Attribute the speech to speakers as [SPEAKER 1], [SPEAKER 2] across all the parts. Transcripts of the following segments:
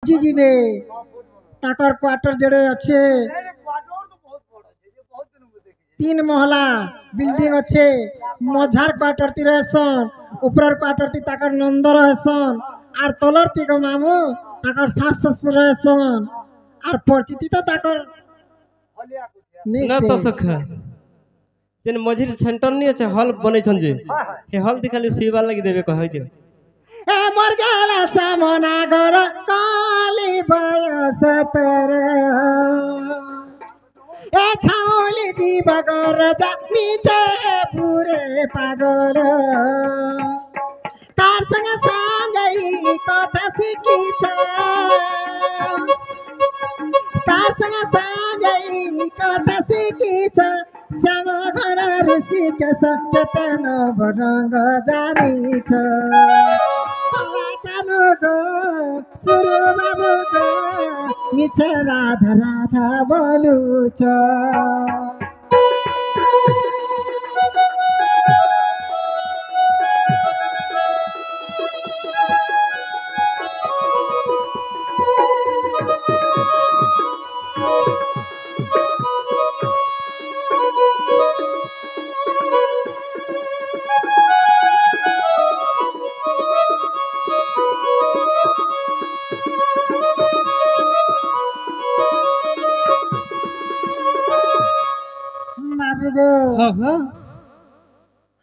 [SPEAKER 1] हजि जीवे ताकर क्वार्टर जड़े अच्छे 3 महला बिल्डिंग अच्छे मझार क्वार्टर ती रहसन ऊपर क्वार्टर ती ताकर नंद रहसन आर तलर ती को मामू ताकर सास ससुर रहसन आर परिचिति तो ताकर
[SPEAKER 2] ना तो सखा जेन मझिर सेंटर नहीं আছে हॉल बनै छन जे हे हॉल दिखाली सुईबार लागि देबे कहै दियो
[SPEAKER 1] ए मर गेला सामना गर काली बयस तर ए छाउली जीव गर जा नीचे पुरे पागल कार संग संगई कथा सिकिछ कार संग संगई कथा सिकिछ श्याम घर ऋषि के सत्यतन बरंग जानिछ कानो गो सुरु बाबु गो मिछ राधा राधा बोलुछ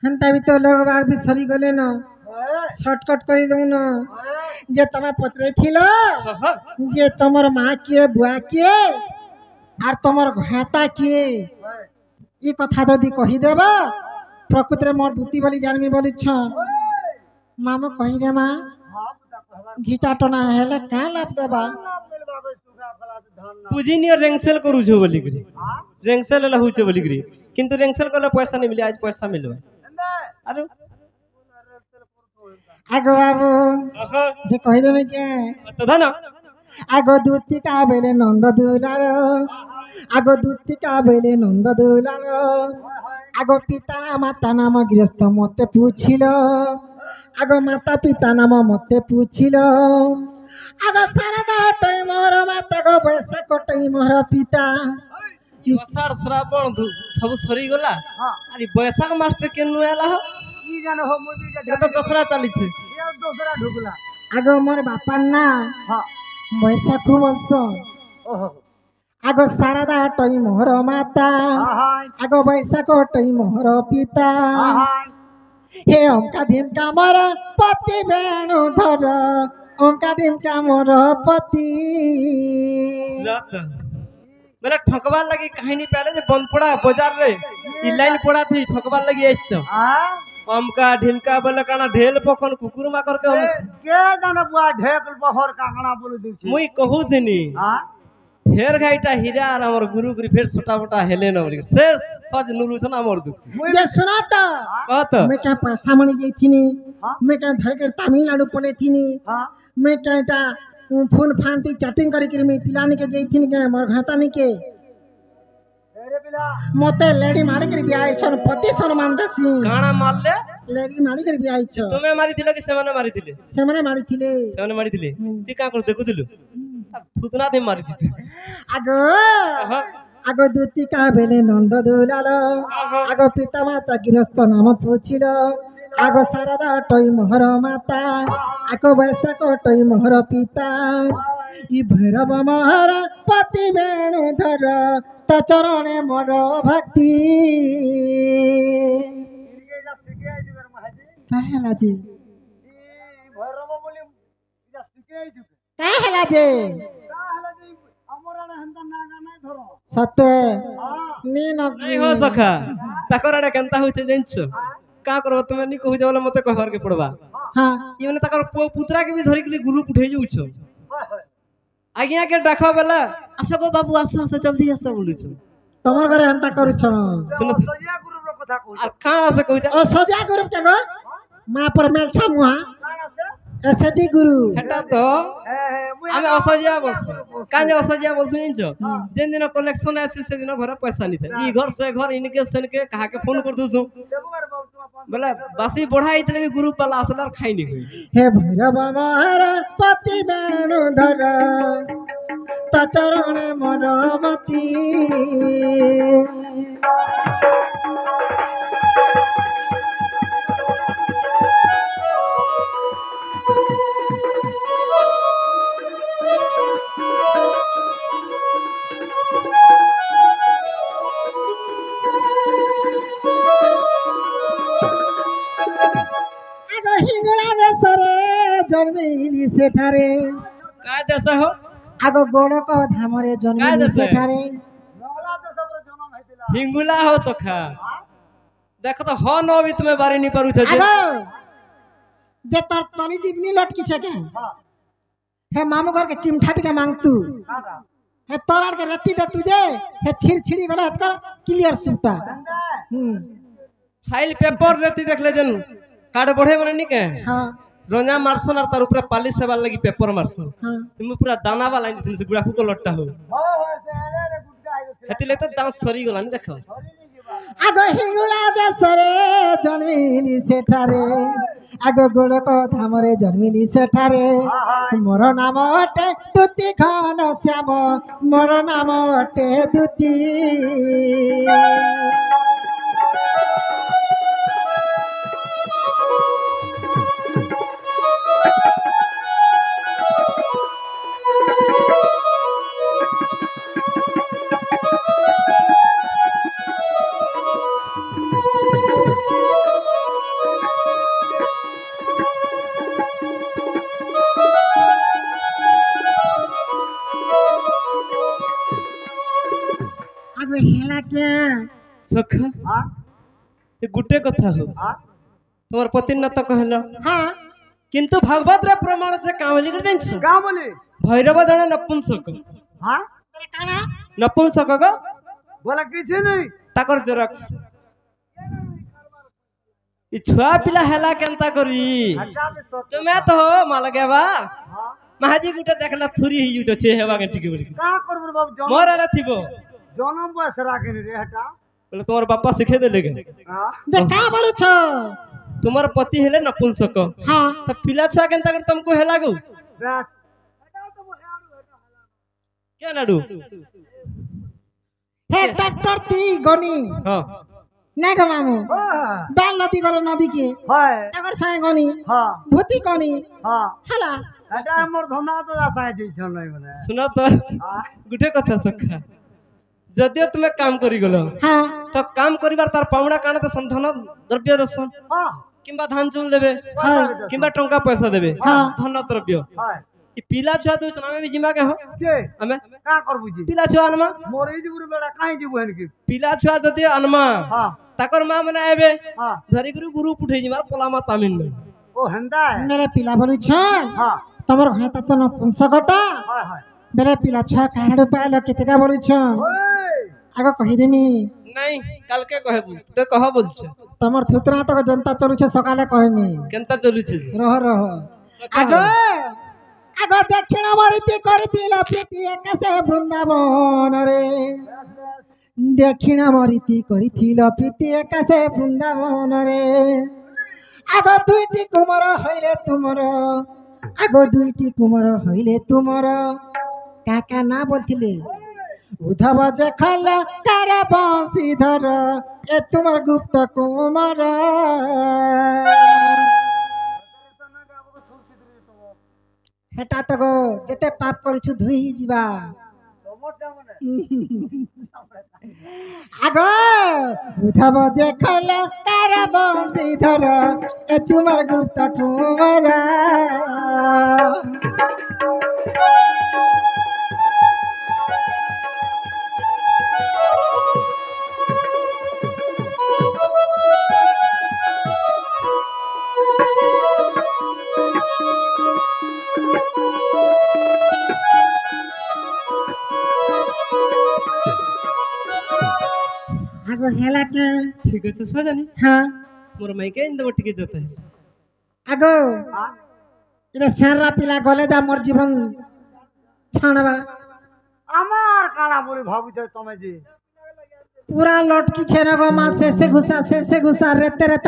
[SPEAKER 1] हंता भी तो लोग बाग भी सरी गले न शॉर्टकट करी दऊ न जे तमे पचरे थिलो जे तमर मां के बुआ के आर तमर घाता के ई कथा जदी कहि देबा प्रकृति रे मोर दूती बोली जानमी बोली छ मामो कहि दे मां घिटा टना हेले का लाभ देबा
[SPEAKER 2] पूजिनी रेंगसेल करू छ बोली गरी रेंगसेल लहू छ बोली गरी किंतु रेंगसेल कला पैसा नहीं मिले आज पैसा मिलबा अरे
[SPEAKER 1] आगो बाबू जे कहि देबे के
[SPEAKER 2] तो धन
[SPEAKER 1] आगो दूती का बेले नंद दुलार आगो दूती का बेले नंद दुलार आगो पिता माता नाम गृहस्थ मते पूछिलो आगो माता पिता नाम मते पूछिलो आगो सारदा टई मोर माता गो पैसा कटई मोर पिता
[SPEAKER 2] आषाढ़ श्रावण सब सरी गला अरे बैसाख मास्टर केनु आला हो
[SPEAKER 3] की जानो हो मोदी
[SPEAKER 2] ये तो दसरा चली छे
[SPEAKER 3] ये दूसरा ढुकला
[SPEAKER 1] आगो मोर बापा ना
[SPEAKER 3] हां
[SPEAKER 1] बैसाख वर्ष
[SPEAKER 3] ओहो
[SPEAKER 1] आगो सारदा टई मोर माता आगो बैसाख टई मोर पिता हे ओमका ढिमका मोर पति बेणु धर ओमका ढिमका मोर पति
[SPEAKER 2] मेरा ठकबार लगी कहानी पहले जे बंद पड़ा बाजार रे ई लाइन पड़ा थी ठकबार लगी आइछ हमका ढिमका बोले काना ढेल पखन कुकुर मा करके हम
[SPEAKER 3] के जानो बुआ ढेक बहर कांगना बोल दै छी
[SPEAKER 2] मुई कहू दिनी
[SPEAKER 3] हां
[SPEAKER 2] फेर गाइटा हीरा और हमर गुरु गुरी फेर छोटा मोटा हेले न बोली से सज नुरु छ ना हमर दुख
[SPEAKER 1] जे सुना त
[SPEAKER 2] कहत
[SPEAKER 1] मैं क्या पैसा मणि जइथिनी मैं क्या धर के तमिलनाडु पले थिनी मैं क्या फोन फांती चैटिंग करी कि मैं पिलाने के जइथिनी के मोर घाता नहीं के
[SPEAKER 3] अरे बिला
[SPEAKER 1] मते लेडी मारी कर बियाह छन पति सम्मान देसी
[SPEAKER 2] काना मार ले
[SPEAKER 1] लेडी मारी कर बियाह छ
[SPEAKER 2] तुमे मारी थिले कि सेमने मारी थिले
[SPEAKER 1] सेमने मारी थिले
[SPEAKER 2] सेमने मारी थिले ती का कर देखु दिलु थुतना दे मारी थी
[SPEAKER 1] आगो आगो दूती का बेले नंद दुलाल आगो पिता माता गृहस्थ नाम पूछिल आगो शारदा टई मोहर माता आगो बैसाख टई मोहर पिता ई भैरव मोहर पति बेणु धर त चरणे मोर भक्ति कहला जी
[SPEAKER 3] भैरव बोली इला सिके आई जुके
[SPEAKER 1] कहला जी
[SPEAKER 3] कहला जी हमर ने हंता नागा नै धरो
[SPEAKER 1] सत्य नी
[SPEAKER 2] नहीं हो सखा तकर केनता होचे जैनछ का करबो तुमे नी कहू जावला मते कहबार के पड़बा
[SPEAKER 1] हां
[SPEAKER 2] ई माने तकर पुत्रा के भी धरि के ग्रुप उठे जाउ छ आज्ञा के डाखा वाला आसो गो बाबू आसो आसो जल्दी आसो बोलु छ
[SPEAKER 1] तमर घरे हंता करू छ
[SPEAKER 2] सुन
[SPEAKER 3] सजिया गुरु रो कथा कहू
[SPEAKER 2] आ काना से कहू
[SPEAKER 1] ओ सजा गुरु के गो मां पर मेल छ मुहा
[SPEAKER 3] काना से
[SPEAKER 1] एसजी गुरु
[SPEAKER 2] हेटा तो आमे असजिया बस काजे असजिया बस सुनिछ जेन दिन कलेक्शन आसे से दिन घर पैसा नी थे ई घर से घर इनके सन के कहा के फोन कर दसु
[SPEAKER 3] देबो रे बाबू तुम
[SPEAKER 2] बोले बासी बढ़ा इतने भी गुरु पाला असलार खाई नहीं हुई
[SPEAKER 1] हे भैरव मोहर पति बेणुधर तो चरण मनमती हिंगला देशरे जन्मिली सेठारे
[SPEAKER 2] काय देश हो
[SPEAKER 1] आगो गोड़क धामरे जन्मिली
[SPEAKER 2] देश?
[SPEAKER 1] सेठारे
[SPEAKER 3] मंगला देश पर जन्म हैतिला
[SPEAKER 2] हिंगुला हो सखा देख तो हो नो भी तुम्हें बारी नहीं पर उठे
[SPEAKER 1] आगो जे तर तनी जीवनी लटकी छे के
[SPEAKER 3] हां
[SPEAKER 1] हे मामू घर के चिमठा टिका मांग तू
[SPEAKER 3] काका
[SPEAKER 1] हे तोराड़ के रत्ती दे तुझे हे छिड़छिड़ी गला हत कर क्लियर सुता
[SPEAKER 2] फाइल पेपर रहती देख ले जन कार्ड बढ़े बने नहीं के
[SPEAKER 1] हां
[SPEAKER 2] रोजा मारसन और तार ऊपर पालिश सेवा लगी पेपर मारसन
[SPEAKER 1] हां
[SPEAKER 2] तुम पूरा दाना वाला दिन से गुड़ाकू को लट्टा हो
[SPEAKER 3] हो से अरे गुटका आइलो
[SPEAKER 2] हेती ले तो दांत सरी गला नहीं देखो
[SPEAKER 3] छोरी नहीं जीवा
[SPEAKER 1] आगो हिंगुला देशरे जन्मिली सेठारे आगो गोड़क धामरे जन्मिली सेठारे मोर नाम अटे दुती खान श्याम मोर नाम अटे दुती आगो हेला के
[SPEAKER 2] सखा
[SPEAKER 3] हां
[SPEAKER 2] ये गुटे कथा हो
[SPEAKER 3] हां
[SPEAKER 2] तुम्हार पति न तो कहलो
[SPEAKER 1] हाँ
[SPEAKER 2] किंतु भागवत रे प्रमाण से कामली कर देन
[SPEAKER 3] का बोली
[SPEAKER 2] भैरव जने नपुंसक
[SPEAKER 3] हां
[SPEAKER 1] अरे काना
[SPEAKER 2] नपुंसक गो
[SPEAKER 3] बोला किछि नहीं
[SPEAKER 2] ताकर जेरक्स ई छुआ पिला हेला केनता करी
[SPEAKER 3] हटा दे सोच
[SPEAKER 2] तुम्हें तो हो माल गेबा
[SPEAKER 3] हां
[SPEAKER 2] महाजी गुटे देखला थुरी ही जो छे हेवा के टिके बोली
[SPEAKER 3] का करबो बाबू जन्म
[SPEAKER 2] मोर रे थिबो
[SPEAKER 3] जन्म बस राखे रे हटा
[SPEAKER 2] बोले तुम्हार पापा सिखे दे लेगे
[SPEAKER 3] हां
[SPEAKER 1] जे का बोलू छो
[SPEAKER 2] तुम्हार पति हेले नपुंसक
[SPEAKER 1] हाँ
[SPEAKER 2] तो पिला छुआ केनता कर तुमको हेला गो
[SPEAKER 3] बस हटा तो हेलो
[SPEAKER 2] क्या नाडू
[SPEAKER 1] हे ट्रैक्टर ती गनी
[SPEAKER 2] हां
[SPEAKER 1] ना ग मामू
[SPEAKER 3] हां
[SPEAKER 1] बाल नदी गलो नदी के
[SPEAKER 3] हाय
[SPEAKER 1] तगर साय गनी
[SPEAKER 3] हां
[SPEAKER 1] भूती गनी
[SPEAKER 3] हां
[SPEAKER 1] हला
[SPEAKER 3] हटा हमर धना तो जाता है जी छन नहीं बने
[SPEAKER 2] सुना तो
[SPEAKER 3] हां
[SPEAKER 2] गुटे कथा सखा जदियो तुम्हें काम करी गलो
[SPEAKER 1] हाँ
[SPEAKER 2] तो काम करिबार तार पावना काने तो संधन द्रव्य दर्शन
[SPEAKER 3] हां
[SPEAKER 2] किंबा धान चुन देबे
[SPEAKER 1] हाँ
[SPEAKER 2] किंबा टंका पैसा देबे
[SPEAKER 1] हाँ।
[SPEAKER 2] धन द्रव्य
[SPEAKER 3] हाय
[SPEAKER 2] ई पिला छुआ तो सुनामे भी जिमा के हो
[SPEAKER 3] के
[SPEAKER 2] हमें
[SPEAKER 3] का करबू जी
[SPEAKER 2] पिला छुआ अनमा
[SPEAKER 3] मोरे जी बुरे बेड़ा काहे जी बहन की
[SPEAKER 2] पिला छुआ जदि अनमा
[SPEAKER 3] हां
[SPEAKER 2] ताकर मां मने आबे
[SPEAKER 3] हां
[SPEAKER 2] धरी गुरु गुरु पुठे जिमार पोलामा तामिन
[SPEAKER 3] ओ हंदा है
[SPEAKER 1] मेरे पिला बोलू छो
[SPEAKER 3] हां
[SPEAKER 1] तमर घाता तो न पुंसकटा
[SPEAKER 3] हाय हाय
[SPEAKER 1] मेरे पिला छो काहड़ पालो केतेटा बोलू छो
[SPEAKER 3] ओए
[SPEAKER 1] आगो कहि देमी
[SPEAKER 2] नहीं कल के कहबू तो कह बोल छे
[SPEAKER 1] तमर थुतरा तक जनता चलू छे सकाले कहमी
[SPEAKER 2] केनता चलू छे
[SPEAKER 1] रह आगो आगो दक्षिण मरिति करितिल प्रीति एकसे वृंदावन रे दक्षिण मरिति करितिल प्रीति एकसे वृंदावन रे आगो दुईटी कुमर हइले तुमर आगो दुईटी कुमर हइले तुमर काका ना बोलथिले उद्धव जे खल तार बांसी धर ए तुमर गुप्त कुमार हेटा तो गो जेते पाप करिछु धुई जिबा आगो उद्धव जे खल तार बांसी धर ए तुमर गुप्त कुमार आगो हेला के
[SPEAKER 2] ठीक है सजानी
[SPEAKER 1] हाँ
[SPEAKER 2] मोर माई के इंद बटिके जता है
[SPEAKER 1] आगो इरे सारा पिला गले जा मोर जीवन छाणवा
[SPEAKER 3] আমার কানা বলি ভাবুছ তুমি জি
[SPEAKER 1] पूरा लटकी छे ना गो माँ से घुसा रेते रेते